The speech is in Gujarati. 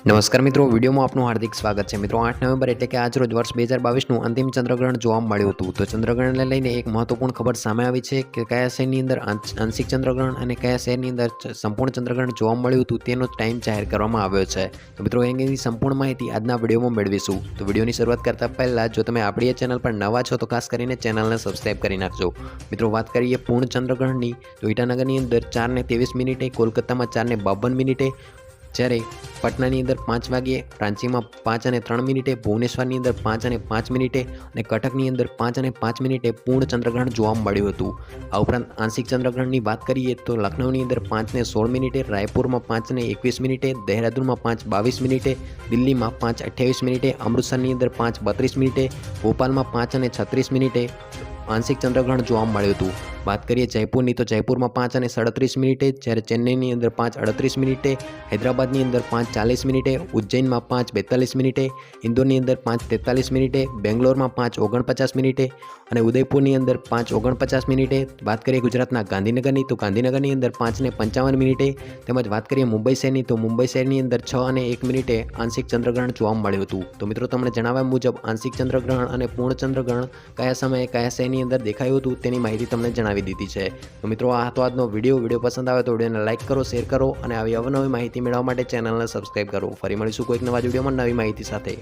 નમસ્કાર મિત્રો, વિડીયોમાં આપનું હાર્દિક સ્વાગત છે। મિત્રો 8 નવેમ્બર એટલે કે આજ રોજ વર્ષ 2022નું અંતિમ ચંદ્રગ્રહણ જોવા મળ્યું હતું। તો ચંદ્રગ્રહણને લઈને એક મહત્વપૂર્ણ ખબર સામે આવી છે કે કયા શહેરની અંદર આંશિક ચંદ્રગ્રહણ અને કયા શહેરની અંદર સંપૂર્ણ ચંદ્રગ્રહણ જોવા મળ્યું હતું તેનો ટાઈમ જાહેર કરવામાં આવ્યો છે। તો મિત્રો અંગેની સંપૂર્ણ માહિતી આજના વિડીયોમાં મેળવીશું। તો વિડીયોની શરૂઆત કરતા પહેલા જો તમે આપણી ચેનલ પર નવા છો તો ખાસ કરીને ચેનલને સબસ્ક્રાઇબ કરી નાખજો। મિત્રો વાત કરીએ પૂર્ણ ચંદ્રગ્રહણની તો ઈટાનગરની અંદર 4:23 કોલકાતામાં 4:52 જ્યારે પટનાની અંદર 5 વાગ્યે, રાંચીમાં 5:03 ભુવનેશ્વરની અંદર 5:05 અને કટકની અંદર 5:05 પૂર્ણ ચંદ્રગ્રહણ જોવા મળ્યું હતું। આ ઉપરાંત આંશિક ચંદ્રગ્રહણની વાત કરીએ તો લખનૌની અંદર 5:16, રાયપુરમાં 5:21, દહેરાદૂનમાં 5:22, દિલ્હીમાં 5:28, અમૃતસરની અંદર 5:32, ભોપાલમાં 5:36 આંશિક ચંદ્રગ્રહણ જોવા મળ્યું હતું। વાત કરીએ જયપુરની તો જયપુરમાં 5:37, જ્યારે ચેન્નઈની અંદર 5:38, હૈદરાબાદની અંદર 5:40, ઉજ્જૈનમાં 5:42, ઇન્દોરની અંદર 5:43, બેંગ્લોરમાં 5:49 અને ઉદયપુરની અંદર 5:49। વાત કરીએ ગુજરાતના ગાંધીનગરની તો ગાંધીનગરની અંદર 5:55, તેમજ વાત કરીએ મુંબઈ શહેરની તો મુંબઈ શહેરની અંદર 6:01 આંશિક ચંદ્રગ્રહણ જોવા મળ્યું હતું। તો મિત્રો તમને જણાવ્યા મુજબ આંશિક ચંદ્રગ્રહણ અને પૂર્ણ ચંદ્રગ્રહણ કયા સમયે કયા શહેરની અંદર દેખાયું હતું તેની માહિતી તમને જણાવી દીધી છે। તો મિત્રો આ હતો આજનો વિડીયો પસંદ આવે તો વિડીયોને લાઇક કરો, શેર કરો અને આવી અવનવી માહિતી મેળવવા માટે ચેનલને સબસ્ક્રાઇબ કરો। ફરી મળીશું કોઈક નવા વિડીયોમાં નવી માહિતી સાથે।